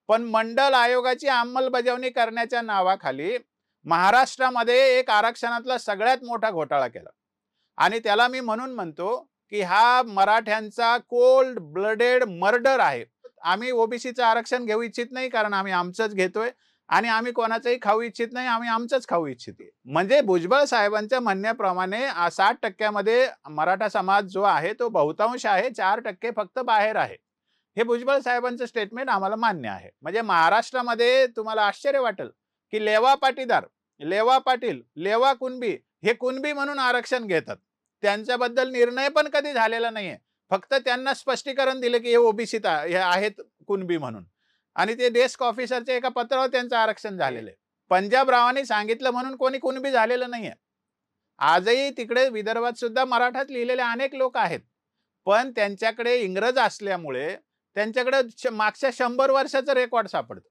पण मंडल आयोगाची अंमलबजावणी करण्याच्या नावाखाली महाराष्ट्रामध्ये एक आरक्षणातला सगळ्यात मोठा घोटाळा केला आणि त्याला मी म्हणून म्हणतो की हा मराठ्यांचा कोल्ड ब्लडेड मर्डर आहे. आम्ही ओबीसीचं आरक्षण घेऊ इच्छित नाही, कारण आम्ही आमचंच घेतोय आणि आम्ही कोणाचंही खाऊ इच्छित नाही, आम्ही आमचंच खाऊ इच्छितो. म्हणजे भुजबळ साहेबांच्या म्हणण्याप्रमाणे 60% मध्ये मराठा समाज जो आहे तो बहुतांश आहे, 4% फक्त बाहेर आहे. हे भुजबळ साहेबांचं स्टेटमेंट आम्हाला मान्य आहे. म्हणजे महाराष्ट्रामध्ये तुम्हाला आश्चर्य वाटेल की लेवा पाटीदार, लेवा पाटील, लेवा कुणबी हे कुणबी म्हणून आरक्षण घेतात. त्यांच्याबद्दल निर्णय पण कधी झालेला नाहीये. फक्त त्यांना स्पष्टीकरण दिलं की हे ओबीसीत हे आहेत कुणबी म्हणून, आणि ते डेस्क ऑफिसरच्या एका पत्रावर त्यांचं आरक्षण झालेलं आहे. पंजाबरावांनी सांगितलं म्हणून कोणी कुणबी झालेलं नाहीये. आजही तिकडे विदर्भात सुद्धा मराठात लिहिलेले अनेक लोक आहेत, पण त्यांच्याकडे इंग्रज असल्यामुळे त्यांच्याकडे मागच्या 100 वर्षाचं रेकॉर्ड सापडतं.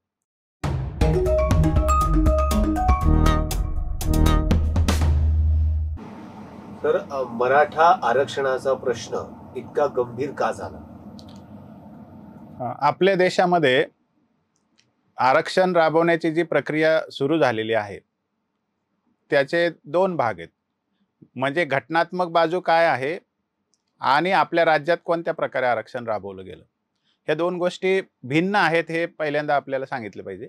तर मराठा आरक्षणाचा प्रश्न इतका गंभीर का झाला? आपल्या देशामध्ये आरक्षण राबवण्याची जी प्रक्रिया सुरू झालेली आहे त्याचे 2 भाग आहेत. म्हणजे घटनात्मक बाजू काय आहे आणि आपल्या राज्यात कोणत्या प्रकारे आरक्षण राबवलं गेलं, ह्या 2 गोष्टी भिन्न आहेत हे पहिल्यांदा आपल्याला सांगितलं पाहिजे.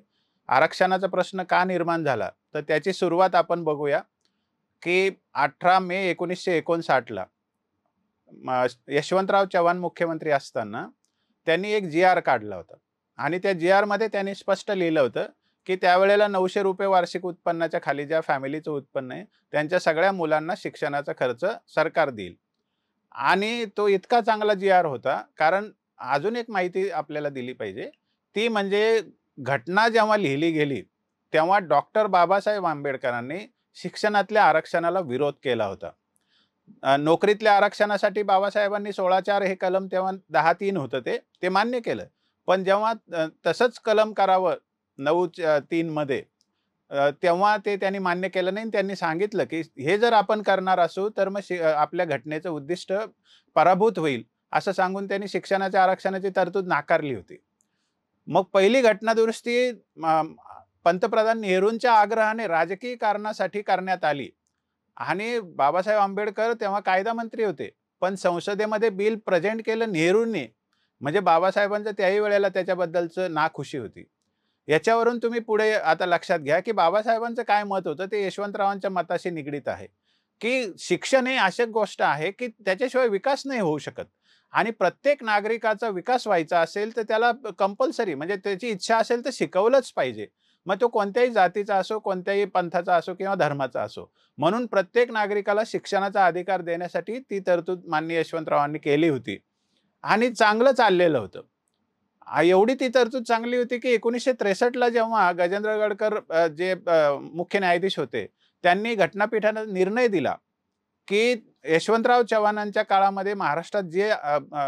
आरक्षणाचा प्रश्न का निर्माण झाला तर त्याची सुरुवात आपण बघूया की 18 मे 1959ला यशवंतराव चव्हाण मुख्यमंत्री असताना त्यांनी एक GR काढला होता आणि त्या GR मध्ये त्यांनी स्पष्ट लिहिलं होतं की त्यावेळेला 900 रुपये वार्षिक उत्पन्नाच्या खाली ज्या फॅमिलीचं उत्पन्न आहे त्यांच्या सगळ्या मुलांना शिक्षणाचा खर्च सरकार देईल. आणि तो इतका चांगला GR होता, कारण अजून एक माहिती आपल्याला दिली पाहिजे, ती म्हणजे घटना जेव्हा लिहिली गेली तेव्हा डॉक्टर बाबासाहेब आंबेडकरांनी शिक्षणातल्या आरक्षणाला विरोध केला होता. नोकरीतल्या आरक्षणासाठी बाबासाहेबांनी 16(4) हे कलम तेव्हा 10(3) होतं ते मान्य केलं. पण जेव्हा तसंच कलम करावं 9(3) मध्ये तेव्हा ते त्यांनी मान्य केलं नाही. त्यांनी सांगितलं की हे जर आपण करणार असू तर मग आपल्या घटनेचं उद्दिष्ट पराभूत होईल, असं सांगून त्यांनी शिक्षणाच्या आरक्षणाची तरतूद नाकारली होती. मग पहिली घटना दुरुस्ती पंतप्रधान नेहरूंच्या आग्रहाने राजकीय कारणासाठी करण्यात आली आणि बाबासाहेब आंबेडकर तेव्हा कायदा मंत्री होते, पण संसदेमध्ये बिल प्रेझेंट केलं नेहरूंनी. म्हणजे बाबासाहेबांचं त्याही वेळेला त्याच्याबद्दलचं नाखुशी होती. याच्यावरून तुम्ही पुढे आता लक्षात घ्या की बाबासाहेबांचं काय मत होतं ते यशवंतरावांच्या मताशी निगडीत आहे की शिक्षण हे अशी गोष्ट आहे की त्याच्याशिवाय विकास नाही होऊ शकत आणि प्रत्येक नागरिकाचा विकास व्हायचा असेल तर त्याला कंपल्सरी, म्हणजे त्याची इच्छा असेल तर शिकवलंच पाहिजे. मग तो कोणत्याही जातीचा असो, कोणत्याही पंथाचा असो किंवा धर्माचा असो. म्हणून प्रत्येक नागरिकाला शिक्षणाचा अधिकार देण्यासाठी ती तरतूद माननीय यशवंतरावांनी केली होती आणि चांगलं चाललेलं होतं. एवढी ती तरतूद चांगली होती की 1963ला जेव्हा गजेंद्र गडकर जे मुख्य न्यायाधीश होते त्यांनी घटनापीठानं निर्णय दिला की यशवंतराव चव्हाणांच्या काळामध्ये महाराष्ट्रात जे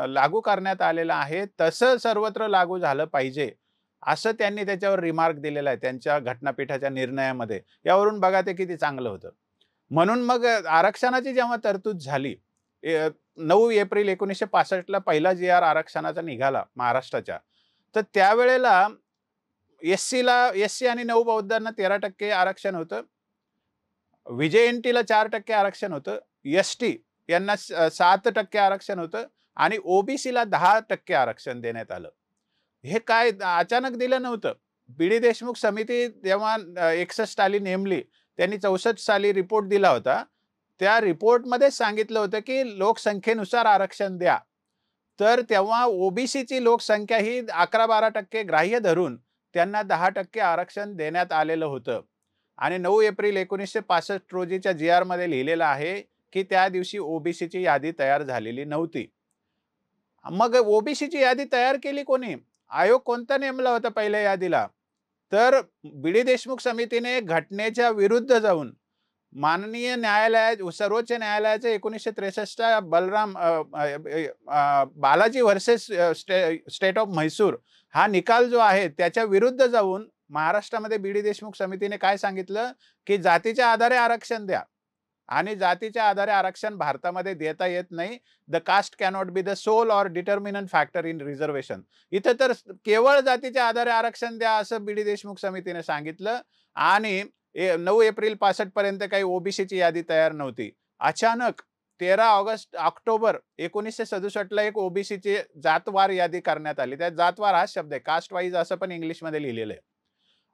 लागू करण्यात आलेलं आहे तसं सर्वत्र लागू झालं पाहिजे, असं त्यांनी त्याच्यावर रिमार्क दिलेला आहे त्यांच्या घटनापीठाच्या निर्णयामध्ये. यावरून बघा ते किती चांगलं होतं. म्हणून मग आरक्षणाची जेव्हा तरतूद झाली 9 एप्रिल 1965ला पहिला GR आरक्षणाचा निघाला महाराष्ट्राच्या, तर त्यावेळेला एससी आणि नवबौद्धांना 13% आरक्षण होतं, VJNTला 4% आरक्षण होतं, ST यांना 7% आरक्षण होतं आणि ओबीसीला 10% आरक्षण देण्यात आलं. हे काय अचानक दिलं नव्हतं. BD देशमुख समिती जेव्हा 61 साली नेमली, त्यांनी 64 साली रिपोर्ट दिला होता. त्या रिपोर्टमध्ये सांगितलं होतं की लोकसंख्येनुसार आरक्षण द्या. तर तेव्हा ओबीसीची लोकसंख्या ही 11-12% ग्राह्य धरून त्यांना 10% आरक्षण देण्यात आलेलं होतं आणि 9 एप्रिल 1965 रोजीच्या GR मध्ये लिहिलेलं आहे की त्या दिवशी ओबीसीची यादी तयार झालेली नव्हती. मग ओबीसीची यादी तयार केली कोणी? आयोग कोणता नेमला होता पहिल्या यादीला? तर BD देशमुख समितीने घटनेच्या विरुद्ध जाऊन माननीय न्यायालयात, सर्वोच्च न्यायालयाचं 1963 Balram Balaji versus state of Mysore हा निकाल जो आहे त्याच्या विरुद्ध जाऊन महाराष्ट्रामध्ये BD देशमुख समितीने काय सांगितलं की जातीच्या आधारे आरक्षण द्या आणि जातीच्या आधारे आरक्षण भारतामध्ये देता येत नाही. The caste cannot be the sole or determinant factor in reservation. इथं तर केवळ जातीच्या आधारे आरक्षण द्या असं बी डी देशमुख समितीने सांगितलं. आणि 9 एप्रिल 65 पर्यंत काही ओबीसीची यादी तयार नव्हती. अचानक 13 ऑक्टोबर 1967 ला एक ओबीसीची जातवार यादी करण्यात आली. त्या जातवार हा शब्द आहे, कास्ट वाईज असं पण इंग्लिशमध्ये लिहिलेलं आहे.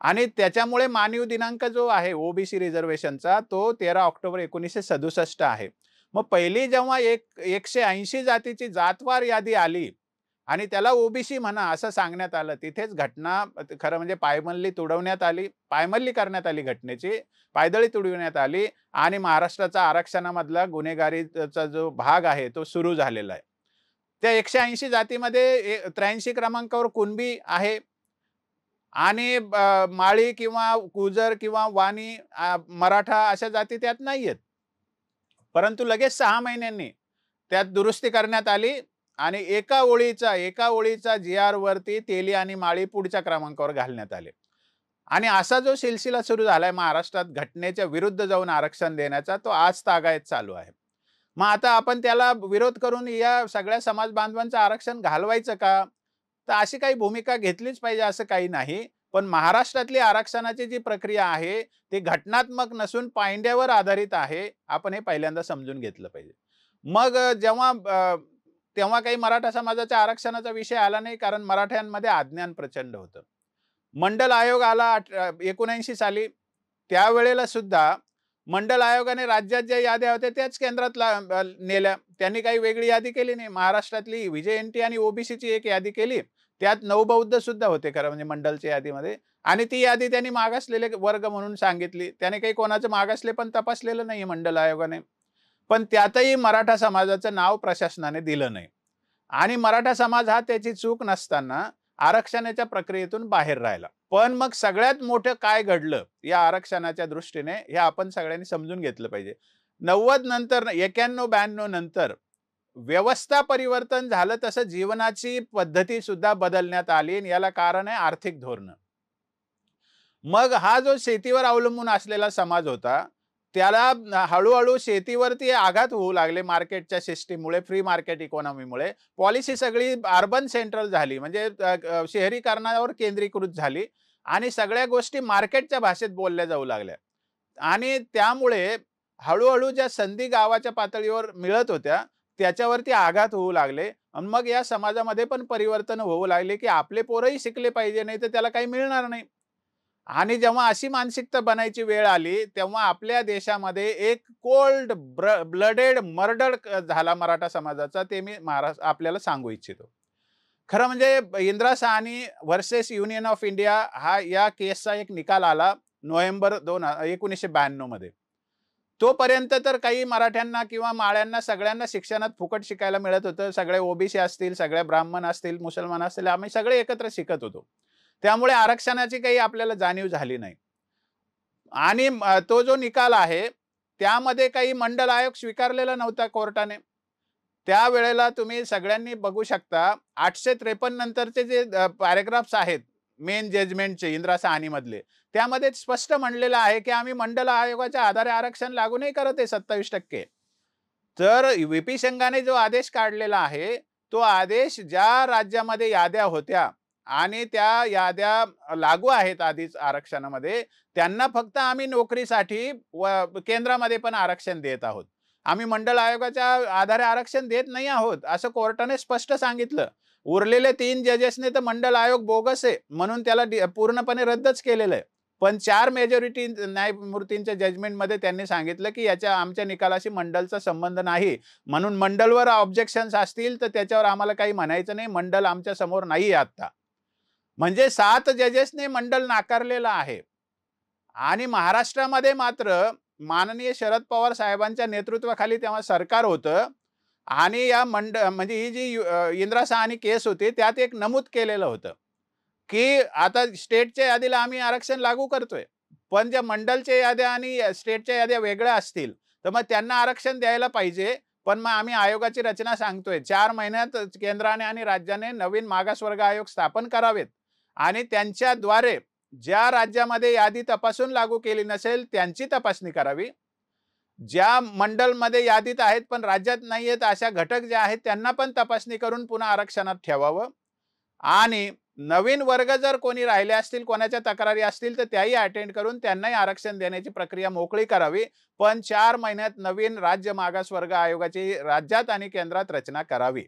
आणि त्याच्यामुळे मानवी दिनांक जो आहे ओबीसी रिझर्वेशनचा तो 13 ऑक्टोबर 1967 आहे. मग पहिली जेव्हा 180 जातीची जातवार यादी आली आणि त्याला ओबीसी म्हणा असं सांगण्यात आलं, तिथेच घटना खरं म्हणजे पायमल्ली करण्यात आली घटनेची, पायदळी तुडविण्यात आली आणि महाराष्ट्राचा आरक्षणामधला गुन्हेगारीचा जो भाग आहे तो सुरू झालेला आहे. त्या 180 जातीमध्ये 83 क्रमांकावर कुणबी आहे आणि माळी किंवा गुजर किंवा वाणी, मराठा अशा जाती त्यात नाहीयेत. परंतु लगेच 6 महिन्यांनी त्यात दुरुस्ती करण्यात आली आणि एका ओळीचा जी-आर वरती तेली आणि माळी पुढच्या क्रमांकावर घालण्यात आले. आणि असा जो सिलसिला सुरू झालाय महाराष्ट्रात घटनेच्या विरुद्ध जाऊन आरक्षण देण्याचा, तो आज तागायत चालू आहे. मग आता आपण त्याला विरोध करून या सगळ्या समाज बांधवांचं आरक्षण घालवायचं का? तर अशी काही भूमिका घेतलीच पाहिजे असं काही नाही. पण महाराष्ट्रातली आरक्षणाची जी प्रक्रिया आहे ती घटनात्मक नसून पायंड्यावर आधारित आहे. आपण हे पहिल्यांदा समजून घेतलं पाहिजे. मग तेव्हा काही मराठा समाजाच्या आरक्षणाचा विषय आला नाही, कारण मराठ्यांमध्ये अज्ञान प्रचंड होतं. मंडल आयोग आला 79 साली. त्यावेळेला सुद्धा मंडल आयोगाने राज्यात ज्या याद्या होत्या त्याच केंद्रात नेल्या. त्यांनी काही वेगळी यादी केली नाही. महाराष्ट्रातली व्हीजेएनटी आणि ओबीसीची एक यादी केली. त्यात नवबौद्ध सुद्धा होते खरं म्हणजे मंडलच्या यादीमध्ये. आणि ती यादी त्यांनी मागासलेले वर्ग म्हणून सांगितली. त्याने काही कोणाचं मागासले पण तपासलेलं नाही मंडल आयोगाने. पण त्यातही मराठा समाजाचं नाव प्रशासनाने दिलं नाही. आणि मराठा समाज हा त्याची चूक नसताना आरक्षणाच्या प्रक्रियेतून बाहेर राहिला. पण मग सगळ्यात मोठं काय घडलं या आरक्षणाच्या दृष्टीने हे आपण सगळ्यांनी समजून घेतलं पाहिजे. 90 नंतर 91-92 नंतर व्यवस्था परिवर्तन झालं, तसं जीवनाची पद्धती सुद्धा बदलण्यात आली आणि याला कारण आहे आर्थिक धोरण. मग हा जो शेतीवर अवलंबून असलेला समाज होता त्याला हळूहळू शेतीवरती आघात होऊ लागले मार्केटच्या सिस्टीममुळे, फ्री मार्केट इकॉनॉमीमुळे. पॉलिसी सगळी अर्बन सेंट्रल झाली, म्हणजे शहरीकरणावर केंद्रीकृत झाली आणि सगळ्या गोष्टी मार्केटच्या भाषेत बोलल्या जाऊ लागल्या. आणि त्यामुळे हळूहळू ज्या संधी गावाच्या पातळीवर मिळत होत्या त्याच्यावरती आघात होऊ लागले. आणि मग या समाजामध्ये पण परिवर्तन होऊ लागले की आपले पोरही शिकले पाहिजे, नाही तर त्याला काही मिळणार नाही. आणि जेव्हा अशी मानसिकता बनायची वेळ आली तेव्हा आपल्या देशामध्ये एक कोल्ड ब्लडेड मर्डर झाला मराठा समाजाचा. ते मी आपल्याला सांगू इच्छितो. खरं म्हणजे Indira Sahni versus union of India हा या केसचा एक निकाल आला नोव्हेंबर 1992 मध्ये. तोपर्यंत तर काही मराठ्यांना किंवा माळ्यांना सगळ्यांना शिक्षणात फुकट शिकायला मिळत होतं. सगळे ओबीसी असतील, सगळे ब्राह्मण असतील, मुसलमान असतील, आम्ही सगळे एकत्र शिकत होतो. त्यामुळे आरक्षणाची काही आपल्याला जाणीव झाली नाही. आणि तो जो निकाल आहे त्यामध्ये काही मंडल आयोग स्वीकारलेला नव्हता कोर्टाने. त्यावेळेला तुम्ही सगळ्यांनी बघू शकता 853 नंतरचे जे पॅराग्राफ्स आहेत मेन जजमेंटचे इंदिरा साहनी मधले, त्यामध्ये स्पष्ट म्हणलेलं आहे की आम्ही मंडल आयोगाच्या आधारे आरक्षण लागू नाही करत आहे 27%. तर व्हीपी संघाने जो आदेश काढलेला आहे तो आदेश ज्या राज्यामध्ये याद्या होत्या आणि त्या याद्या लागू आहेत आधीच आरक्षणामध्ये, त्यांना फक्त आम्ही नोकरीसाठी केंद्रामध्ये पण आरक्षण देत आहोत. आम्ही मंडल आयोगाच्या आधारे आरक्षण देत नाही आहोत असं कोर्टाने स्पष्ट सांगितलं. उरलेले 3 जजेसने तर मंडल आयोग बोगस आहे म्हणून त्याला पूर्णपणे रद्दच केलेलं आहे. पण 4 मेजॉरिटी न्यायमूर्तींच्या जजमेंटमध्ये त्यांनी सांगितलं की आमच्या निकालाशी मंडलचा संबंध नाही, म्हणून मंडलवर ऑब्जेक्शन्स असतील तर त्याच्यावर आम्हाला काही म्हणायचं नाही, मंडल आमच्या समोर नाही आता. म्हणजे 7 जजेसने मंडल नाकारलेला आहे. आणि महाराष्ट्रामध्ये मात्र माननीय शरद पवार साहेबांच्या नेतृत्वाखाली तेव्हा सरकार होतं आणि या म्हणजे ही जी इंदिरा साहनी केस होती त्यात एक नमूद केलेलं होतं की आता स्टेटच्या यादीला आम्ही आरक्षण लागू करतोय, पण ज्या मंडलच्या याद्या आणि स्टेटच्या याद्या वेगळ्या असतील तर मग त्यांना आरक्षण द्यायला पाहिजे. पण मग आम्ही आयोगाची रचना सांगतोय, 4 महिन्यात केंद्राने आणि राज्याने नवीन मागासवर्ग आयोग स्थापन करावेत आणि त्यांच्याद्वारे ज्या राज्यामध्ये यादी तपासून लागू केली नसेल त्यांची तपासणी करावी ज्या मंडलमध्ये यादीत आहेत पण राज्यात नाही आहेत अशा घटक जे आहेत त्यांना पण तपासणी करून पुन्हा आरक्षणात ठेवावं. आणि नवीन वर्ग जर कोणी राहिले असतील, कोणाच्या तक्रारी असतील, तर त्याही अटेंड करून त्यांनाही आरक्षण देण्याची प्रक्रिया मोकळी करावी. पण 4 महिन्यात नवीन राज्य मागासवर्ग आयोगाची राज्यात आणि केंद्रात रचना करावी.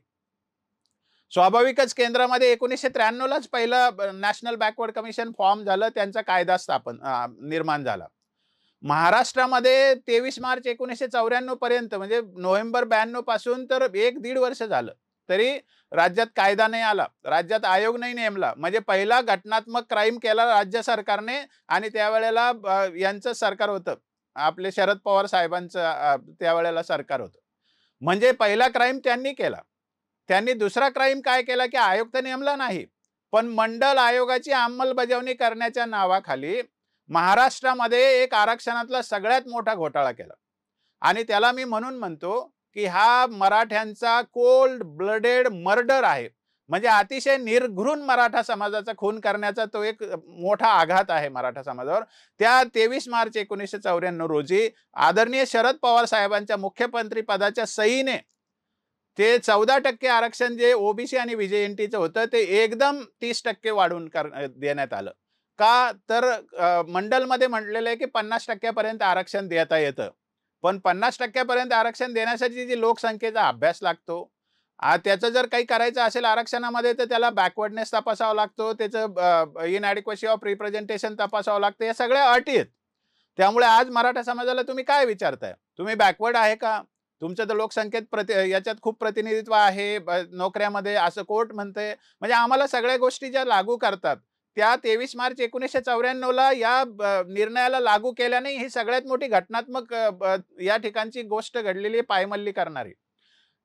स्वाभाविकच केंद्रामध्ये 1993 लाच पहिलं नॅशनल बॅकवर्ड कमिशन फॉर्म झालं, त्यांचा कायदा निर्माण झाला. महाराष्ट्रामध्ये 23 मार्च 1994 पर्यंत म्हणजे नोव्हेंबर 92 पासून तर 1-1.5 वर्ष झालं. तरी राज्यात कायदा नाही आला, राज्यात आयोग नाही नेमला. म्हणजे पहिला घटनात्मक क्राईम केला राज्य सरकारने आणि त्यावेळेला यांचं सरकार होतं. आपले शरद पवार साहेबांचं त्यावेळेला सरकार होतं. म्हणजे पहिला क्राईम त्यांनी केला. त्यांनी दुसरा क्राईम काय केला की आयोग तर नेमला नाही, पण मंडल आयोगाची अंमलबजावणी करण्याच्या नावाखाली महाराष्ट्रामध्ये एक आरक्षणातला सगळ्यात मोठा घोटाळा केला. आणि त्याला मी म्हणून म्हणतो की हा मराठ्यांचा कोल्ड ब्लडेड मर्डर आहे. म्हणजे अतिशय निर्घृण मराठा समाजाचा खून करण्याचा तो एक मोठा आघात आहे मराठा समाजावर. त्या 23 मार्च 1994 रोजी आदरणीय शरद पवार साहेबांच्या मुख्यमंत्री पदाच्या सहीने ते 14% आरक्षण जे ओबीसी आणि व्हीजेएनटीचं होतं ते एकदम 30% वाढवून देण्यात आलं. का तर मंडलमध्ये म्हटलेलं आहे की 50% पर्यंत आरक्षण देता येतं. पण 50% पर्यंत आरक्षण देण्यासाठी जी लोकसंख्येचा अभ्यास लागतो, त्याचं जर काही करायचं असेल आरक्षणामध्ये तर त्याला बॅकवर्डनेस तपासावा लागतो, त्याचं इनॲडिक्वेसी ऑफ रिप्रेझेंटेशन तपासावं लागतं. या सगळ्या अटी आहेत. त्यामुळे आज मराठा समाजाला तुम्ही काय विचारताय? तुम्ही बॅकवर्ड आहे का? तुमचं तर लोकसंख्येत याच्यात खूप प्रतिनिधित्व आहे, नोकऱ्यामध्ये असं कोर्ट म्हणते. म्हणजे आम्हाला सगळ्या गोष्टी ज्या लागू करतात त्या 23 मार्च 1994 ला या निर्णयाला लागू केल्याने ही सगळ्यात मोठी घटनात्मक या ठिकाणची गोष्ट घडलेली पायमल्ली करणारी.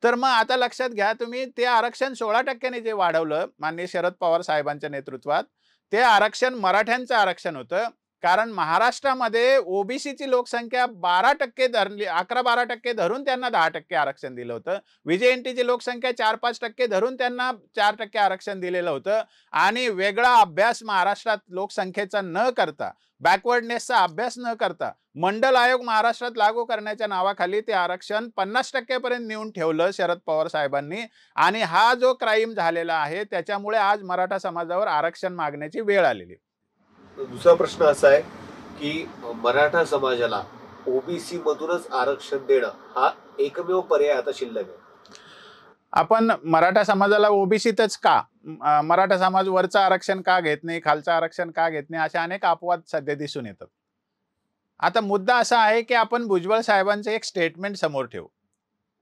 तर मग आता लक्षात घ्या तुम्ही, ते आरक्षण 16% ने जे वाढवलं माननीय शरद पवार साहेबांच्या नेतृत्वात, ते आरक्षण मराठ्यांचं आरक्षण होतं. कारण महाराष्ट्रामध्ये ओबीसीची लोकसंख्या 12% धरली, 11-12% धरून त्यांना 10% आरक्षण दिलं होतं. व्हीजेएनटीची लोकसंख्या 4-5% धरून त्यांना 4% आरक्षण दिलेलं होतं. आणि वेगळा अभ्यास महाराष्ट्रात लोकसंख्येचा न करता, बॅकवर्डनेसचा अभ्यास न करता मंडल आयोग महाराष्ट्रात लागू करण्याच्या नावाखाली ते आरक्षण 50% पर्यंत नेऊन ठेवलं शरद पवार साहेबांनी. आणि हा जो क्राईम झालेला आहे त्याच्यामुळे आज मराठा समाजावर आरक्षण मागण्याची वेळ आलेली. दुसरा प्रश्न असा आहे की मराठा समाजाला ओबीसी मधूनच आरक्षण देणं हा एकमेव पर्याय आता शिल्लक आहे. आपण मराठा समाजाला ओबीसीतच का, मराठा समाज वरचं आरक्षण का घेत नाही, खालचं आरक्षण का घेत नाही, अशा अनेक अपवाद सध्या दिसून येतात. आता मुद्दा असा आहे की आपण भुजबळ साहेबांचं एक स्टेटमेंट समोर ठेवू.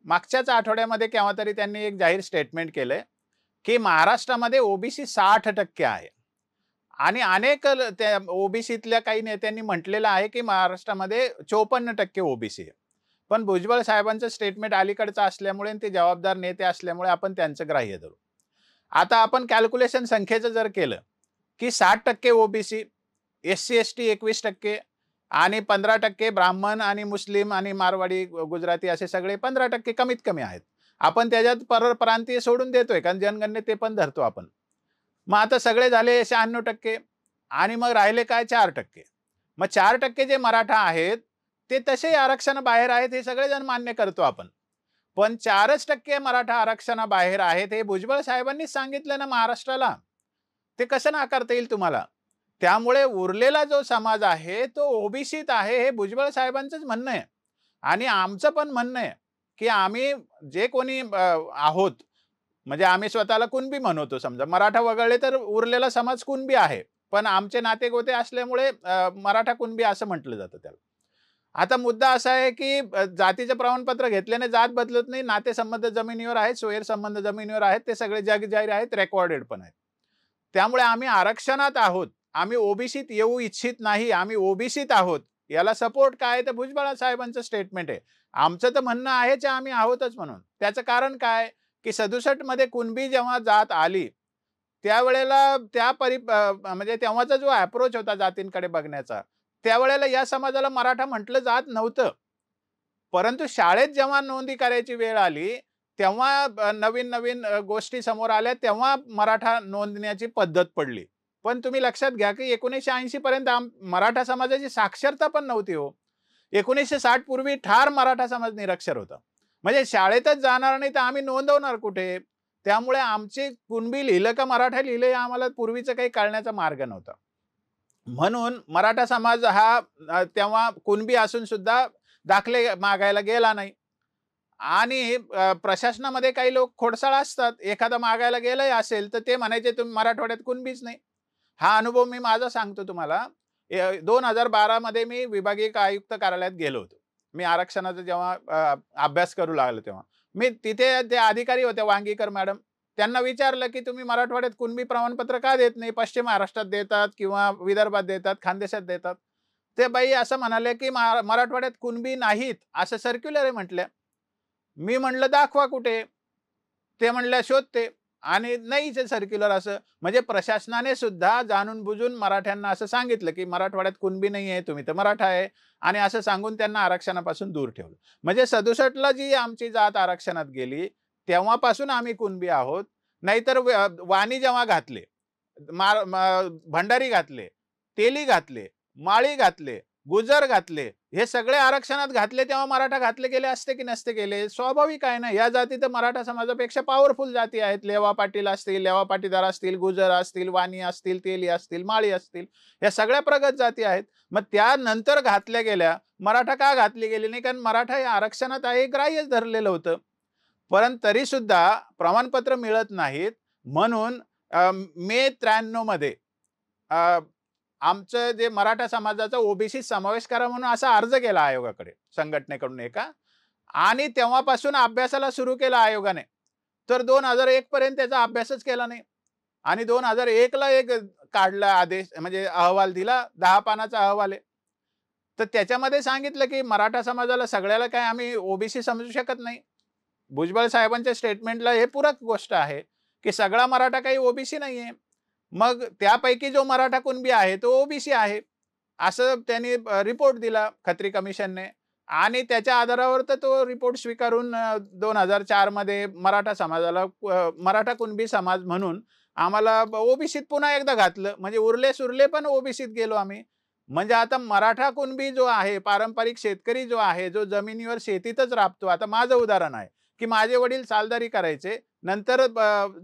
मागच्याच आठवड्यामध्ये केव्हा तरी त्यांनी एक जाहीर स्टेटमेंट केलंय की महाराष्ट्रामध्ये ओबीसी 60% आहे. आणि अनेक त्या ओबीसीतल्या काही नेत्यांनी म्हटलेलं आहे की महाराष्ट्रामध्ये 54% ओबीसी आहे. पण भुजबळ साहेबांचं स्टेटमेंट अलीकडचं असल्यामुळे ते जबाबदार नेते असल्यामुळे आपण त्यांचं ग्राह्य धरू. आता आपण कॅल्क्युलेशन संख्येचं जर केलं की 60% ओबीसी, एससी एसटी 21% आणि 15% ब्राह्मण आणि मुस्लिम आणि मारवाडी गुजराती असे सगळे 15% कमीत कमी आहेत. आपण त्याच्यात परप्रांतीय सोडून देतोय कारण जनगणनेत ते पण धरतो आपण. मग आता सगळे झाले 96% आणि मग राहिले काय 4%. मग 4% जे मराठा आहेत ते तसे आरक्षणाबाहेर आहेत हे सगळेजण मान्य करतो आपण. पण 4% मराठा आरक्षणाबाहेर आहेत हे भुजबळ साहेबांनीच सांगितलं ना महाराष्ट्राला. ते कसं नाकारता येईल तुम्हाला? त्यामुळे उरलेला जो समाज आहे तो ओबीसीत आहे हे भुजबळ साहेबांचंच म्हणणं आहे. आणि आमचं पण म्हणणं आहे की आम्ही जे कोणी आहोत, म्हणजे आम्ही स्वतःला कुणबी म्हणतो, समजा मराठा वगळले तर उरलेला समाज कुणबी आहे. पण आमचे नातेगोते असल्यामुळे मराठा कुणबी असं म्हटलं जातं त्याला. आता मुद्दा असा आहे की जातीचं प्रमाणपत्र घेतल्याने जात बदलत नाही, नातेसंबंध जमिनीवर आहेत, सोयर संबंध जमिनीवर आहेत, ते सगळे जाहीर आहेत, रेकॉर्डेड पण आहेत. त्यामुळे आम्ही आरक्षणात आहोत, आम्ही ओबीसीत येऊ इच्छित नाही, आम्ही ओबीसीत आहोत. याला सपोर्ट काय तर भुजबळ साहेबांचं स्टेटमेंट आहे. आमचं तर म्हणणं आहेच आम्ही आहोतच म्हणून. त्याचं कारण काय की 67 मध्ये कुणबी जेव्हा जात आली त्यावेळेला म्हणजे तेव्हाचा जो अप्रोच होता जातींकडे बघण्याचा, त्यावेळेला या समाजाला मराठा म्हटलं जात नव्हतं. परंतु शाळेत जेव्हा नोंदी करायची वेळ आली तेव्हा नवीन गोष्टी समोर आल्या, तेव्हा मराठा नोंदण्याची पद्धत पडली. पण तुम्ही लक्षात घ्या की 1980 पर्यंत मराठा समाजाची साक्षरता पण नव्हती हो. 1960 पूर्वी ठार मराठा समाज निरक्षर होता. म्हणजे शाळेतच जाणार नाही तर आम्ही नोंदवणार कुठे? त्यामुळे आमचे कुणबी लिहिलं का मराठा लिहिलं हे आम्हाला पूर्वीचं काही कळण्याचा मार्ग नव्हता. म्हणून मराठा समाज हा तेव्हा कुणबी असून सुद्धा दाखले मागायला गेला नाही. आणि प्रशासनामध्ये काही लोक खोडसाळ असतात. एखादा मागायला गेलंही असेल, तर ते म्हणायचे तुम्ही मराठवाड्यात कुणबीच नाही. हा अनुभव मी माझा सांगतो तुम्हाला. 2012 मध्ये मी विभागीय आयुक्त कार्यालयात गेलो होतो. मी आरक्षणाचा जेव्हा अभ्यास करू लागलो तेव्हा. मी तिथे ते अधिकारी होते वांगीकर मॅडम. त्यांना विचारलं, की "तुम्ही मराठवाड्यात कुणबी प्रमाणपत्र का देत नाही? पश्चिम महाराष्ट्रात देतात किंवा विदर्भात देतात, खानदेशात देतात." ते बाई असं म्हणाले, की "मराठवाड्यात कुणबी नाहीत, असं सर्क्युलर आहे" म्हटल्या. मी म्हटलं, "दाखवा कुठे?" ते म्हणल्या, "शोधते." आणि नाहीच आहे सर्क्युलर असं. म्हणजे प्रशासनाने सुद्धा जाणून-बुजून मराठ्यांना असं सांगितलं, की मराठवाड्यात कुणबी नाहीये, तुम्ही तर मराठा आहे आणि असं सांगून त्यांना आरक्षणापासून दूर ठेवलं. म्हणजे 67 ला जी आमची जात आरक्षणात गेली, तेव्हापासून आम्ही कुणबी आहोत. नाहीतर वाणी जेव्हा घातले, भंडारी घातले, तेली घातले, माळी घातले, गुजर घातले, हे सगळे आरक्षणात घातले तेव्हा मराठा घातले गेले असते की नसते गेले? स्वाभाविक आहे ना. या जाती तर मराठा समाजापेक्षा पॉवरफुल जाती आहेत. लेवा पाटील असतील, लेवा पाटीदार असतील, गुजर असतील, वाणी असतील, तेली असतील, माळी असतील. या सगळ्या प्रगत जाती आहेत. मग त्यानंतर घातल्या गेल्या. मराठा का घातली गेली नाही? कारण मराठा हे आरक्षणात आहे, ग्राह्यच धरलेलं होतं. परंतु तरी सुद्धा प्रमाणपत्र मिळत नाहीत. म्हणून मे 93 मध्ये आमचं जे मराठा समाजाचा ओबीसी समावेश करा म्हणून असा अर्ज केला आयोगाकडे संघटनेकडून एका. आणि तेव्हापासून अभ्यासाला सुरू केला आयोगाने. तर 2001 पर्यंत त्याचा अभ्यासच केला नाही. आणि 2001 ला एक काढला आदेश म्हणजे अहवाल दिला. 10 पानाचा अहवाल आहे. तर त्याच्यामध्ये सांगितलं, की मराठा समाजाला सगळ्याला काय आम्ही ओबीसी समजू शकत नाही. भुजबळ साहेबांच्या स्टेटमेंटला हे पूरक गोष्ट आहे, की सगळा मराठा काही ओबीसी नाहीये. मग त्यापैकी जो मराठा कुणबी आहे तो ओबीसी आहे. असं त्यांनी रिपोर्ट दिला खत्री कमिशनने आणि त्याच्या आधारावर तर तो रिपोर्ट स्वीकारून 2004 मध्ये मराठा समाजाला मराठा कुणबी समाज म्हणून आम्हाला ओबीसीत पुन्हा एकदा घातलं. म्हणजे उरले-सुरले पण ओबीसीत गेलो आम्ही. म्हणजे आता मराठा कुणबी जो आहे, पारंपरिक शेतकरी जो आहे, जो जमिनीवर शेतीतच राबतो. आता माझं उदाहरण आहे, की माझे वडील सालदारी करायचे. नंतर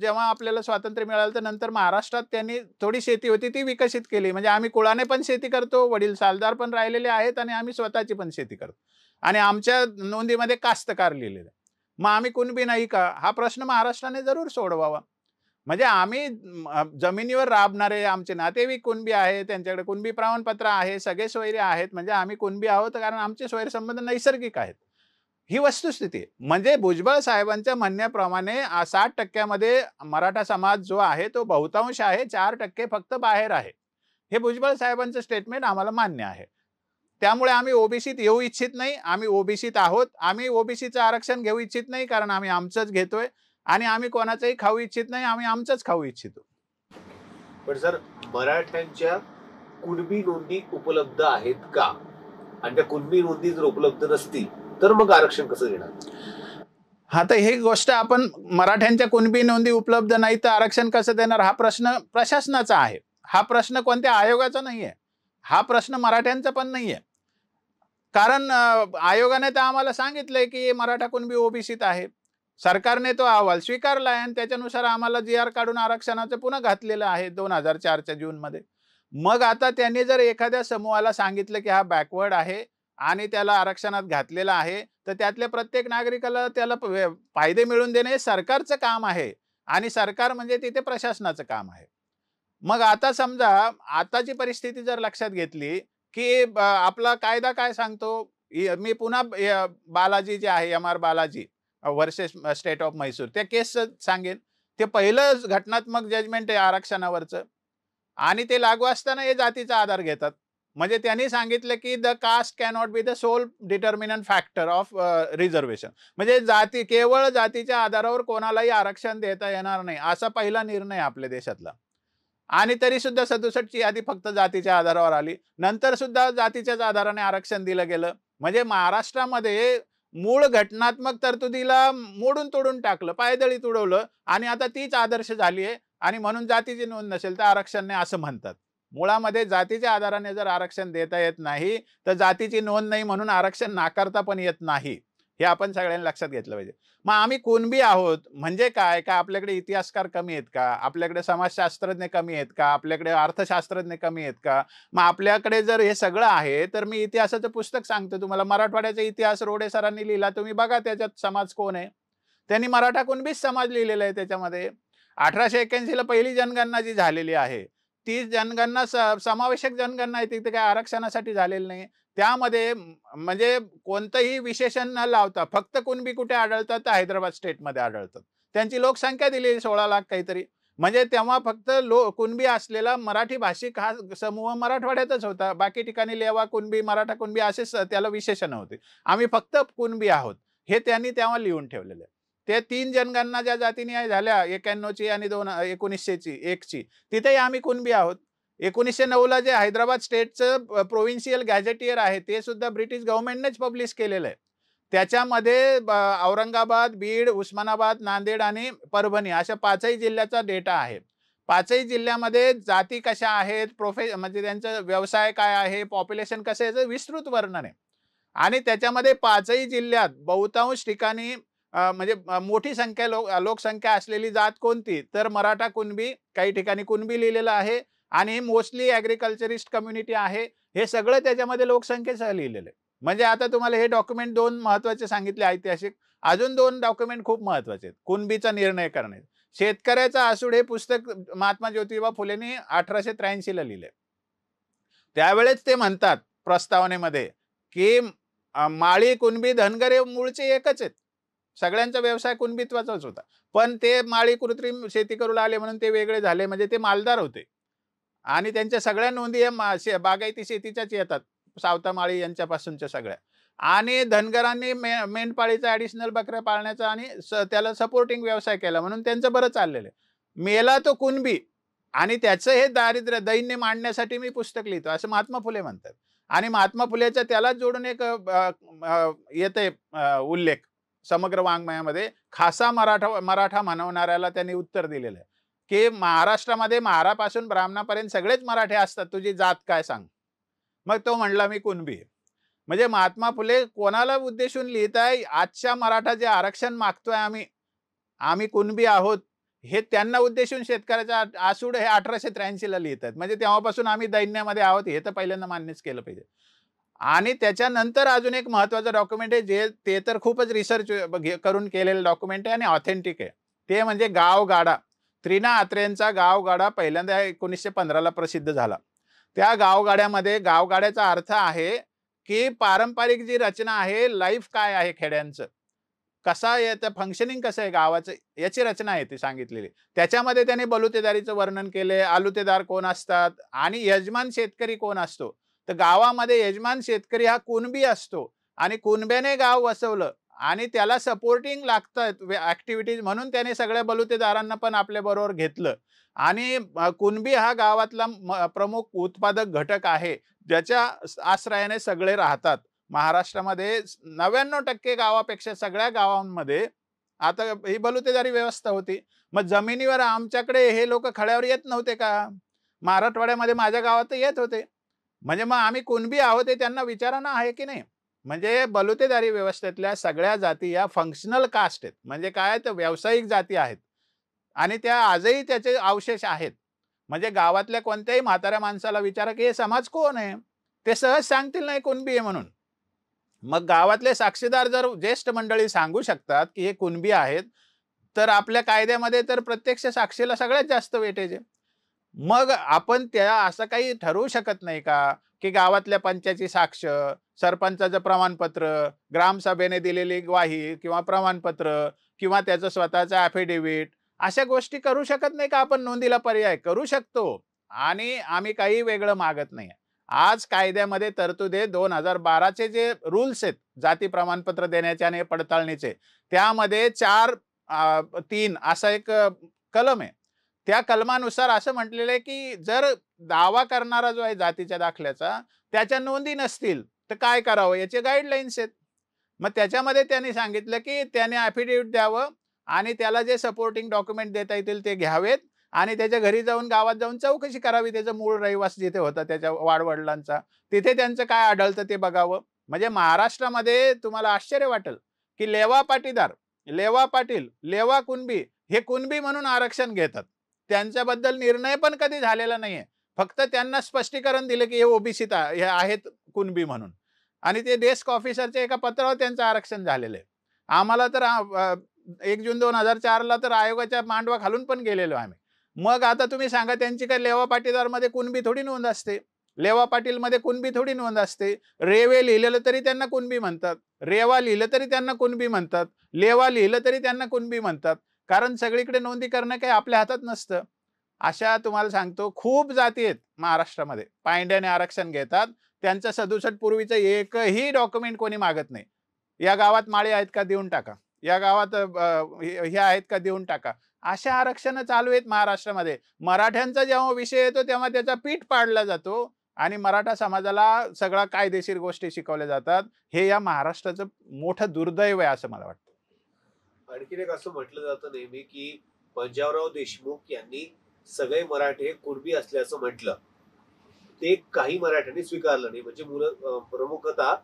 जेव्हा आपल्याला स्वातंत्र्य मिळालं तर नंतर महाराष्ट्रात त्यांनी थोडी शेती होती ती विकसित केली. म्हणजे आम्ही कुळाने पण शेती करतो, वडील सालदार पण राहिलेले आहेत आणि आम्ही स्वतःची पण शेती करतो. आणि आमच्या नोंदीमध्ये कास्तकार लिहिलेलं आहे. मग आम्ही कुणबी नाही का? हा प्रश्न महाराष्ट्राने जरूर सोडवावा. म्हणजे आम्ही जमिनीवर राबणारे आमचे नातेवाईक कुणबी आहे, त्यांच्याकडे कुणबी प्रमाणपत्र आहे, सगळे सोयरे आहेत. म्हणजे आम्ही कुणबी आहोत कारण आमचे सोयरसंबंध नैसर्गिक आहेत. ही वस्तुस्थिती आहे. म्हणजे भुजबळ साहेबांच्या म्हणण्याप्रमाणे 60% मध्ये मराठा समाज जो आहे तो बहुतांश आहे, 4% फक्त बाहेर आहे. हे भुजबळ साहेबांचं स्टेटमेंट आम्हाला मान्य आहे. त्यामुळे आम्ही ओबीसीत येऊ इच्छित नाही. आम्ही ओबीसीत आहोत. आम्ही ओबीसीचं आरक्षण घेऊ इच्छित नाही कारण आम्ही आमचंच घेतोय आणि आम्ही कोणाचंही खाऊ इच्छित नाही. आम्ही आमचंच खाऊ इच्छितो. पण सर, मराठ्यांच्या कुणबी नोंदी उपलब्ध आहेत का? आणि त्या कुणबी नोंदी जर उपलब्ध नसतील तर मग आरक्षण कसं देणार? हां, तर ही गोष्ट आपण मराठ्यांच्या कुणबी नोंदी उपलब्ध नाही तर आरक्षण कसं देणार हा प्रश्न प्रशासनाचा आहे. हा प्रश्न कोणत्या आयोगाचा नाहीये. हा प्रश्न मराठ्यांचा पण नाहीये. कारण आयोगाने तर आम्हाला सांगितलंय, की मराठा कुणबी ओबीसीत आहे. सरकारने तो अहवाल स्वीकारला आहे आणि त्याच्यानुसार आम्हाला जी-आर काढून आरक्षणाचं पुन्हा घातलेलं आहे 2004च्या जूनमध्ये. मग आता त्यांनी जर एखाद्या समूहाला सांगितलं, की हा बॅकवर्ड आहे आणि त्याला आरक्षणात घातलेलं आहे, तर त्यातल्या प्रत्येक नागरिकाला त्याला फायदे मिळवून देणे हे सरकारचं काम आहे आणि सरकार म्हणजे तिथे प्रशासनाचं काम आहे. मग आता समजा आताची परिस्थिती जर लक्षात घेतली, की आपला कायदा काय सांगतो? मी पुन्हा बालाजी जे आहे, M R. Balaji versus state of Mysore त्या केसचं सांगेन. ते पहिलं घटनात्मक जजमेंट आहे आरक्षणावरचं आणि ते लागू असताना हे जातीचा आधार घेतात. म्हणजे त्यांनी सांगितलं, की the caste cannot be the sole determinant factor of reservation. म्हणजे केवळ जातीच्या आधारावर कोणालाही आरक्षण देता येणार नाही, असा पहिला निर्णय आपल्या देशातला. आणि तरी सुद्धा 67 ची यादी फक्त जातीच्या आधारावर आली. नंतर सुद्धा जातीच्याच आधाराने आरक्षण दिलं गेलं. म्हणजे महाराष्ट्रामध्ये मूळ घटनात्मक तरतुदीला मोडून तोडून टाकलं, पायदळी तुडवलं आणि आता तीच आदर्श झाली आहे आणि म्हणून जातीची नोंद नसेल तर आरक्षण नाही असं म्हणतात. मुळामध्ये जातीच्या आधाराने जर आरक्षण देता येत नाही, तर जातीची नोंद नाही म्हणून आरक्षण नाकारता पण येत नाही. हे आपण सगळ्यांनी लक्षात घेतलं पाहिजे. मग आम्ही कुणबी आहोत म्हणजे काय? का आपल्याकडे इतिहासकार कमी आहेत का? आपल्याकडे समाजशास्त्रज्ञ कमी आहेत का? आपल्याकडे अर्थशास्त्रज्ञ कमी आहेत का? मग आपल्याकडे जर हे सगळं आहे, तर मी इतिहासाचं पुस्तक सांगतो तुम्हाला. मराठवाड्याचा इतिहास रोडे सरांनी लिहिला. तुम्ही बघा त्याच्यात समाज कोण आहे. त्यांनी मराठा कुणबीच समाज लिहिलेला आहे त्याच्यामध्ये. 1881 ला पहिली जनगणना जी झालेली आहे, ती जनगणना समावेशक जनगणना आहे. तिथे काही आरक्षणासाठी झालेली नाही. त्यामध्ये म्हणजे कोणतंही विशेषण न लावता फक्त कुणबी कुठे आढळतात? तर हैदराबाद स्टेटमध्ये आढळतात. त्यांची लोकसंख्या दिली 16 लाख काहीतरी. म्हणजे तेव्हा फक्त कुणबी असलेला मराठी भाषिक हा समूह मराठवाड्यातच होता. बाकी ठिकाणी लेवा कुणबी, मराठा कुणबी असेच त्याला विशेषण होते. आम्ही फक्त कुणबी आहोत, हे त्यांनी तेव्हा लिहून ठेवलेलं आहे. ते 3 जनगणना ज्या जातीनिहाय झाल्या 91 ची आणि 1900 ची 1 ची, तिथेही आम्ही कुणबी आहोत. 1909 ला जे हैदराबाद स्टेटचं प्रोव्हिन्शियल गॅझेटियर आहे, ते सुद्धा ब्रिटिश गव्हर्नमेंटनेच पब्लिश केलेलं आहे. त्याच्यामध्ये औरंगाबाद, बीड, उस्मानाबाद, नांदेड आणि परभणी अशा 5ही जिल्ह्याचा डेटा आहे. 5ही जिल्ह्यामध्ये जाती कशा आहेत, म्हणजे त्यांचा व्यवसाय काय आहे, पॉप्युलेशन कसं आहे, याचं विस्तृत वर्णन आहे. आणि त्याच्यामध्ये 5ही जिल्ह्यात बहुतांश ठिकाणी म्हणजे मोठी संख्या लोकसंख्या असलेली जात कोणती? तर मराठा कुणबी, काही ठिकाणी कुणबी लिहिलेलं आहे आणि मोस्टली ॲग्रिकल्चरिस्ट कम्युनिटी आहे. हे सगळं त्याच्यामध्ये लोकसंख्येसह लिहिलेलं आहे. म्हणजे आता तुम्हाला हे डॉक्युमेंट 2 महत्त्वाचे सांगितले ऐतिहासिक. अजून 2 डॉक्युमेंट खूप महत्त्वाचे आहेत. कुणबीचा निर्णय करणे. शेतकऱ्याचा आसूड हे पुस्तक महात्मा ज्योतिबा फुलेंनी 1883 ला लिहिलंय. त्यावेळेस ते म्हणतात प्रस्तावनेमध्ये, की माळी, कुणबी, धनगर हे मूळचे एकच आहेत. सगळ्यांचा व्यवसाय कुणबीत्वाचाच होता. पण ते माळी कृत्रिम शेती करू लागले म्हणून ते वेगळे झाले. म्हणजे ते मालदार होते आणि त्यांच्या सगळ्या नोंदी या बागायती शेतीच्याच येतात. सावता माळी यांच्यापासूनच्या सगळ्या. आणि धनगरांनी मेंढपाळीचा ॲडिशनल बकऱ्या पाळण्याचा आणि त्याला सपोर्टिंग व्यवसाय केला म्हणून त्यांचं बरं चाललेलं आहे. मेला तो कुणबी आणि त्याचं हे दारिद्र्य दैन्य मांडण्यासाठी मी पुस्तक लिहितो असं महात्मा फुले म्हणतात. आणि महात्मा फुलेचा त्यालाच जोडून एक येते उल्लेख समग्र वाङ्मयामध्ये. खासा मराठा म्हणवणाऱ्याला त्यांनी उत्तर दिलेलं आहे, की महाराष्ट्रामध्ये महारापासून ब्राह्मणापर्यंत सगळेच मराठे असतात, तुझी जात काय सांग? मग तो म्हणला मी कुणबी आहे. म्हणजे महात्मा फुले कोणाला उद्देशून लिहिताय? आजच्या मराठा जे आरक्षण मागतोय आम्ही, आम्ही कुणबी आहोत, हे त्यांना उद्देशून शेतकऱ्याचा आसूड हे 1883 ला लिहितात. म्हणजे तेव्हापासून आम्ही दैन्यामध्ये आहोत हे तर पहिल्यांदा मान्यच केलं पाहिजे. आणि त्याच्यानंतर अजून एक महत्त्वाचं डॉक्युमेंट आहे, जे ते तर खूपच रिसर्च करून केलेलं डॉक्युमेंट आहे आणि ऑथेंटिक आहे. ते म्हणजे गावगाडा. त्रिना अत्रेंचा गावगाडा पहिल्यांदा 1915 ला प्रसिद्ध झाला. त्या गावगाड्यामध्ये गावगाड्याचा अर्थ आहे, की पारंपरिक जी रचना आहे, लाईफ काय आहे खेड्यांचं, कसा येतं फंक्शनिंग कसं आहे गावाचं, याची रचना आहे ती सांगितलेली. त्याच्यामध्ये त्याने बलुतेदारीचं वर्णन केले, आलुतेदार कोण असतात आणि यजमान शेतकरी कोण असतो. तर गावामध्ये यजमान शेतकरी हा कुणबी असतो आणि कुणब्याने गाव वसवलं आणि त्याला सपोर्टिंग लागतात ऍक्टिव्हिटीज म्हणून त्याने सगळ्या बलुतेदारांना पण आपल्या बरोबर घेतलं. आणि कुणबी हा गावातला प्रमुख उत्पादक घटक आहे, ज्याच्या आश्रयाने सगळे राहतात. महाराष्ट्रामध्ये 99% गावापेक्षा सगळ्या गावांमध्ये आता ही बलुतेदारी व्यवस्था होती. मग जमिनीवर आमच्याकडे हे लोक खड्यावर येत नव्हते का? मराठवाड्यामध्ये माझ्या गावात येत होते. म्हणजे मग आम्ही कुणबी आहोत हे त्यांना विचारणं आहे की नाही? म्हणजे बलुतेदारी व्यवस्थेतल्या सगळ्या जाती या फंक्शनल कास्ट आहेत. म्हणजे काय, तर व्यावसायिक जाती आहेत आणि त्या आजही त्याचे अवशेष आहेत. म्हणजे गावातल्या कोणत्याही म्हाताऱ्या माणसाला विचारा, की हे समाज कोण आहे? ते सहज सांगतील नाही कुणबी आहे म्हणून. मग गावातले साक्षीदार जर ज्येष्ठ मंडळी सांगू शकतात, की हे कुणबी आहेत, तर आपल्या कायद्यामध्ये तर प्रत्यक्ष साक्षीला सगळ्यात जास्त वेटेज आहे. मग आपण त्या असं काही ठरवू शकत नाही का, की गावातल्या पंचाची साक्ष, सरपंचाचं प्रमाणपत्र, ग्रामसभेने दिलेली ग्वाही किंवा प्रमाणपत्र किंवा त्याचं स्वतःचं ॲफिडेव्हिट, अशा गोष्टी करू शकत नाही का आपण? नोंदीला पर्याय करू शकतो आणि आम्ही काही वेगळं मागत नाही. आज कायद्यामध्ये तरतूद आहे. 2012 चे जे रूल्स आहेत जाती प्रमाणपत्र देण्याचे आणि पडताळणीचे, त्यामध्ये 4-3 असा एक कलम आहे. त्या कलमानुसार असं म्हटलेलं आहे, की जर दावा करणारा जो आहे जातीच्या दाखल्याचा, त्याच्या नोंदी नसतील तर काय करावं, याचे गाईडलाईन्स आहेत. मग त्याच्यामध्ये त्यांनी सांगितलं, की त्याने ॲफिडेव्हिट द्यावं आणि त्याला जे सपोर्टिंग डॉक्युमेंट देता येतील ते घ्यावेत आणि त्याच्या घरी जाऊन गावात जाऊन चौकशी करावी, त्याचं मूळ रहिवास जिथे होता त्याच्या वाडवडिलांचा, तिथे त्यांचं काय आढळतं ते बघावं. म्हणजे महाराष्ट्रामध्ये तुम्हाला आश्चर्य वाटेल, की लेवा पाटीदार, लेवा पाटील, लेवा कुणबी हे कुणबी म्हणून आरक्षण घेतात. त्यांच्याबद्दल निर्णय पण कधी झालेला नाहीये. फक्त त्यांना स्पष्टीकरण दिलं, की हे ओबीसीत हे आहेत कुणबी म्हणून, आणि ते डेस्क ऑफिसरच्या एका पत्रावर त्यांचं आरक्षण झालेलं आहे. आम्हाला तर 1 जून 2004ला तर आयोगाच्या मांडवा खालून पण गेलेलो आम्ही. मग आता तुम्ही सांगा, त्यांची काय लेवा पाटीदारमध्ये कुणबी थोडी नोंद असते. लेवा पाटीलमध्ये कुणबी थोडी नोंद असते. रेवे लिहिलेलं तरी त्यांना कुणबी म्हणतात. रेवा लिहिलं तरी त्यांना कुणबी म्हणतात. लेवा लिहिलं तरी त्यांना कुणबी म्हणतात. कारण सगळीकडे नोंदी करणं काही आपल्या हातात नसतं. अशा तुम्हाला सांगतो खूप जाती आहेत महाराष्ट्रामध्ये. पायंड्याने आरक्षण घेतात. त्यांचं 67 पूर्वीचं एकही डॉक्युमेंट कोणी मागत नाही. या गावात माळी आहेत का देऊन टाका. या गावात हे आहेत का देऊन टाका. अशा आरक्षण चालू आहेत महाराष्ट्रामध्ये. मराठ्यांचा जेव्हा विषय येतो तेव्हा त्याचा पीठ पाडला जातो आणि मराठा समाजाला सगळ्या कायदेशीर गोष्टी शिकवल्या जातात. हे या महाराष्ट्राचं मोठं दुर्दैव आहे असं मला वाटतं. आणखीन एक असं म्हटलं जातं नेहमी की पंजाबराव देशमुख यांनी सगळे मराठे कुणबी असल्याचं म्हटलं. ते काही मराठ्यांनी स्वीकारलं नाही, म्हणजे प्रमुखतः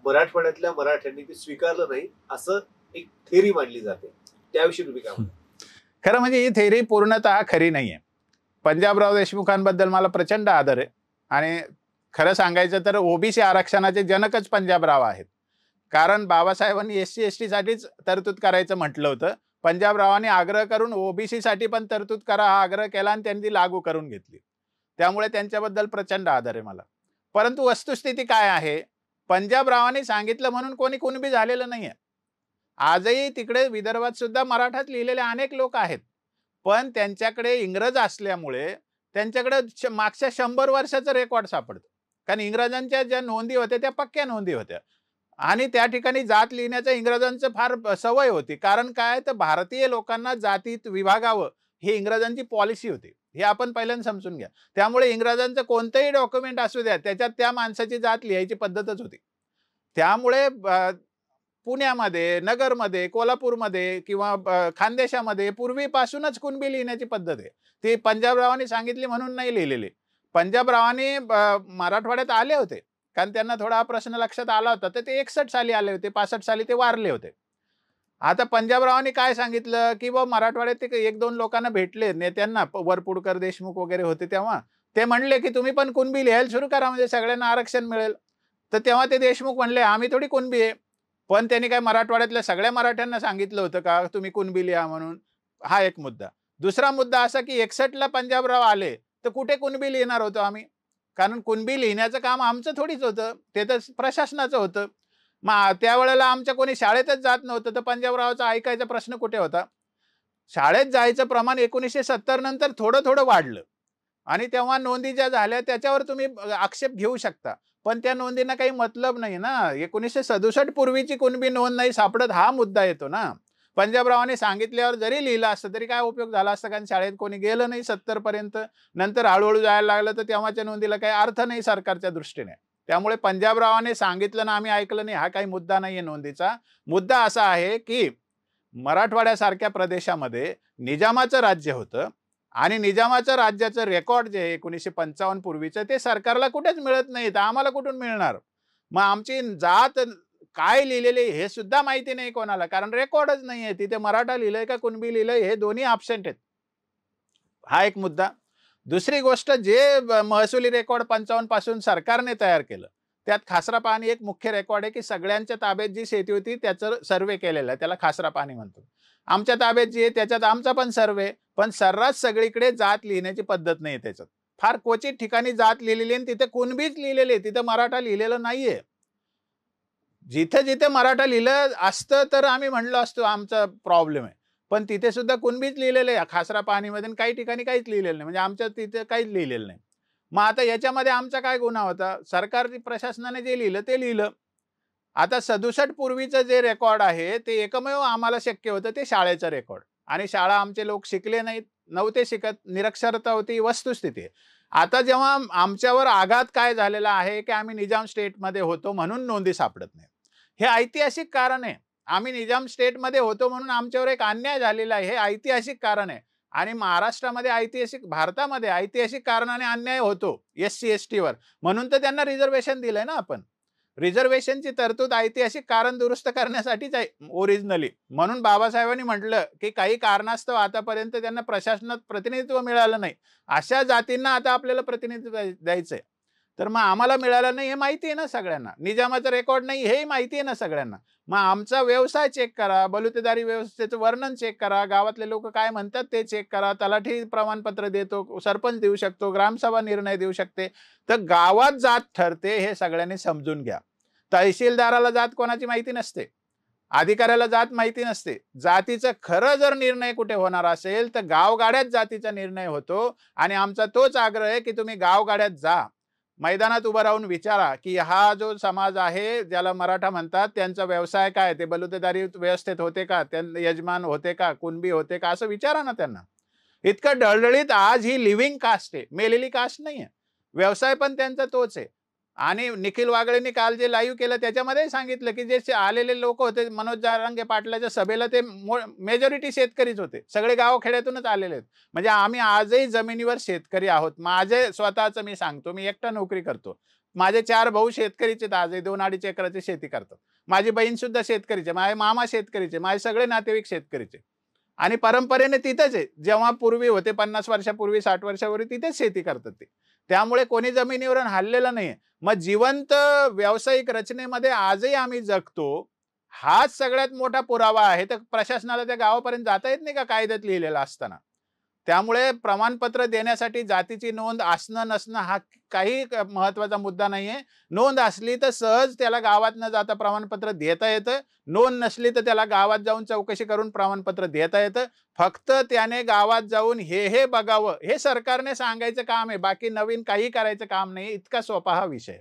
मराठवाड्यातल्या मराठ्यांनी ते स्वीकारलं नाही असं एक थेरी मांडली जाते. त्याविषयी तुम्ही काय म्हणता? खरं म्हणजे ही थेरी पूर्णतः खरी नाहीये. पंजाबराव देशमुखांबद्दल मला प्रचंड आदर आहे आणि खरं सांगायचं तर ओबीसी आरक्षणाचे जनकच पंजाबराव आहेत. कारण बाबासाहेबांनी SC ST साठीच तरतूद करायचं म्हटलं होतं. पंजाबरावांनी आग्रह करून ओबीसी साठी पण तरतूद करा हा आग्रह केला आणि त्यांनी लागू करून घेतली. त्यामुळे त्यांच्याबद्दल प्रचंड आदर आहे मला. परंतु वस्तुस्थिती काय आहे, पंजाबरावांनी सांगितलं म्हणून कोणी कुणबी झालेलं नाहीये. आजही तिकडे विदर्भात सुद्धा मराठात लिहिलेले अनेक लोक आहेत. पण त्यांच्याकडे इंग्रज असल्यामुळे त्यांच्याकडे मागच्या 100 वर्षाचं रेकॉर्ड सापडतं. कारण इंग्रजांच्या ज्या नोंदी होत्या त्या पक्क्या नोंदी होत्या आणि त्या ठिकाणी जात लिहिण्याचं इंग्रजांचं फार सवय होती. कारण काय, तर भारतीय लोकांना जातीत विभागावं ही इंग्रजांची पॉलिसी होती. हे आपण पहिल्यांदा समजून घ्या. त्यामुळे इंग्रजांचं कोणतंही डॉक्युमेंट असू द्या त्याच्यात त्या माणसाची जात लिहायची पद्धतच होती. त्यामुळे पुण्यामध्ये, नगरमध्ये, कोल्हापूरमध्ये किंवा खानदेशामध्ये पूर्वीपासूनच कुणबी लिहिण्याची पद्धत आहे. ती पंजाबरावांनी सांगितली म्हणून नाही लिहिलेली. पंजाबरावांनी मराठवाड्यात आले होते कारण त्यांना थोडा हा प्रश्न लक्षात आला होता. तर ते 61 साली आले होते, 65 साली ते वारले होते. आता पंजाबरावांनी काय सांगितलं, की मराठवाड्यात ते 1-2 लोकांना भेटले नेत्यांना, वरपुडकर देशमुख वगैरे होते तेव्हा. ते म्हणले की तुम्ही पण कुणबी लिहायला सुरू करा म्हणजे सगळ्यांना आरक्षण मिळेल. तर तेव्हा ते देशमुख म्हणले आम्ही थोडी कुणबी आहे. पण त्यांनी काय मराठवाड्यातल्या सगळ्या मराठ्यांना सांगितलं होतं का तुम्ही कुणबी लिहा म्हणून? हा एक मुद्दा. दुसरा मुद्दा असा की 61ला पंजाबराव आले तर कुठे कुणबी लिहिणार होतो आम्ही? कारण कुणबी लिहिण्याचं काम आमचं थोडीच होतं, ते तर प्रशासनाचं होतं. मग त्यावेळेला आमच्या कोणी शाळेतच जात नव्हतं तर पंजाबरावाचा ऐकायचा प्रश्न कुठे होता? शाळेत जायचं प्रमाण 1970 नंतर थोडं थोडं वाढलं आणि तेव्हा नोंदी ज्या झाल्या त्याच्यावर तुम्ही आक्षेप घेऊ शकता. पण त्या नोंदींना काही मतलब नाही ना. 1967 पूर्वीची कुणबी नोंद नाही सापडत हा मुद्दा येतो ना. पंजाबरावांनी सांगितल्यावर जरी लिहिलं असतं तरी काय उपयोग झाला असता, कारण शाळेत कोणी गेलं नाही 70 पर्यंत. नंतर हळूहळू जायला लागलं तर तेव्हाच्या नोंदीला काही अर्थ नाही सरकारच्या दृष्टीने. त्यामुळे पंजाबरावांनी सांगितलं ना आम्ही ऐकलं नाही हा काही मुद्दा नाहीये नोंदीचा. मुद्दा असा आहे की मराठवाड्यासारख्या प्रदेशामध्ये निजामाचं राज्य होतं आणि निजामाचं राज्याचं रेकॉर्ड जे 1955 पूर्वीचं ते सरकारला कुठेच मिळत नाही. तर आम्हाला कुठून मिळणार? मग आमची जात काय लिहिलेले हे सुद्धा माहिती नाही कोणाला, कारण रेकॉर्डच नाहीये. तिथे मराठा लिहिलंय का कुणबी लिहिलंय हे दोन्ही ॲब्सेंट आहेत. हा एक मुद्दा. दुसरी गोष्ट, जे महसुली रेकॉर्ड 55 पासून सरकारने तयार केलं त्यात खासरा पाहणी एक मुख्य रेकॉर्ड आहे की सगळ्यांच्या ताब्यात जी शेती होती त्याचं सर्वे केलेलं आहे, त्याला खासरा पाहणी म्हणतो. आमच्या ताब्यात जी आहे त्याच्यात आमचा पण सर्वे, पण सर्रास सगळीकडे जात लिहिण्याची पद्धत नाही त्याच्यात. फार क्वचित ठिकाणी जात लिहिलेली आणि तिथे कुणबीच लिहिलेली आहे, तिथे मराठा लिहिलेलं नाहीये. जिथे जिथे मराठा लिहिलं असतं तर आम्ही म्हणलो असतो आमचा प्रॉब्लेम आहे, पण तिथे सुद्धा कुणबीच लिहिलेलं आहे खासरा पाहणीमध्ये, काही ठिकाणी काहीच लिहिलेलं नाही. म्हणजे आमच्या तिथे काहीच लिहिलेलं नाही. मग आता याच्यामध्ये आमचा काय गुन्हा होता? सरकारी प्रशासनाने जे लिहिलं ते लिहिलं. आता 67 पूर्वीचं जे रेकॉर्ड आहे ते एकमेव आम्हाला शक्य होतं ते शाळेचं रेकॉर्ड, आणि शाळा आमचे लोक शिकले नाहीत, नव्हते शिकत, निरक्षरता होती, वस्तुस्थिती आहे. आता जेव्हा आमच्यावर आघात काय झालेला आहे की आम्ही निजाम स्टेटमध्ये होतो म्हणून नोंदी सापडत नाही, हे ऐतिहासिक कारण आहे. आम्ही निजाम स्टेटमध्ये होतो म्हणून आमच्यावर एक अन्याय झालेला आहे, हे ऐतिहासिक कारण आहे. आणि महाराष्ट्रामध्ये ऐतिहासिक, भारतामध्ये ऐतिहासिक कारणाने अन्याय होतो SC ST वर, म्हणून तर त्यांना रिझर्वेशन दिलंय ना आपण. रिझर्वेशनची तरतूद ऐतिहासिक कारण दुरुस्त करण्यासाठीच आहे ओरिजिनली. म्हणून बाबासाहेबांनी म्हटलं की काही कारणास्तव आतापर्यंत त्यांना प्रशासनात प्रतिनिधित्व मिळालं नाही, अशा जातींना आता आपल्याला प्रतिनिधित्व द्यायचंय. तर मग आम्हाला मिळालं नाही हे माहिती आहे ना सगळ्यांना, निजामाचा रेकॉर्ड नाही हेही माहिती आहे ना सगळ्यांना. मग आमचा व्यवसाय चेक करा, बलुतेदारी व्यवस्थेचं वर्णन चेक करा, गावातले लोक काय म्हणतात ते चेक करा, तलाठी प्रमाणपत्र देतो, सरपंच देऊ शकतो, ग्रामसभा निर्णय देऊ शकते. तर गावात जात ठरते हे सगळ्यांनी समजून घ्या. तहसीलदाराला जात कोणाची माहिती नसते, अधिकाऱ्याला जात माहिती नसते. जातीचं खरं जर निर्णय कुठे होणार असेल तर गावगाड्यात जातीचा निर्णय होतो. आणि आमचा तोच आग्रह आहे की तुम्ही गावगाड्यात जा, मैदानात उभं राहून विचारा की हा जो समाज आहे ज्याला मराठा म्हणतात त्यांचा व्यवसाय काय, ते बलुतेदारी व्यवस्थेत होते का, यजमान होते का, कुणबी होते का, असं विचारा ना त्यांना. इतकं डळडळीत आज ही लिव्हिंग कास्ट आहे, मेलेली कास्ट नाहीये. व्यवसाय पण त्यांचा तोच आहे. आणि निखिल वागळेंनी काल जे लाईव्ह केलं त्याच्यामध्ये सांगितलं की जे आलेले लोक होते मनोज जारंगे पाटलाच्या सभेला ते मेजॉरिटी शेतकरीच होते, सगळे गावखेड्यातूनच आलेले आहेत. म्हणजे आम्ही आजही जमिनीवर शेतकरी आहोत. माझे स्वतःचं मी सांगतो, मी एकटा नोकरी करतो, माझे 4 भाऊ शेतकरीचे, आजही 2-2.5 एकराची शेती करतात. माझी बहीण सुद्धा शेतकरीचे, माझे मामा शेतकरीचे, माझे सगळे नातेवाईक शेतकरीचे. आणि परंपरेने तिथेच आहे, जेव्हा पूर्वी होते 50 वर्षापूर्वी 60 वर्षापूर्वी तिथेच शेती करतात ते. त्यामुळे कोणी जमिनीवरून हल्लेलं नाहीये. मग जिवंत व्यावसायिक रचनेमध्ये आजही आम्ही जगतो, हाच सगळ्यात मोठा पुरावा आहे. तर प्रशासनाला त्या गावापर्यंत जाता येत नाही का कायद्यात लिहिलेलं असताना? त्यामुळे प्रमाणपत्र देण्यासाठी जातीची नोंद असणं नसणं हा काही महत्वाचा मुद्दा नाहीये. नोंद असली तर सहज त्याला गावात न जाता प्रमाणपत्र देता येतं, नोंद नसली तर त्याला गावात जाऊन चौकशी करून प्रमाणपत्र देता येतं. फक्त त्याने गावात जाऊन हे बघावं, हे सरकारने सांगायचं काम आहे, बाकी नवीन काही करायचं काम नाही. इतका सोपा हा विषय.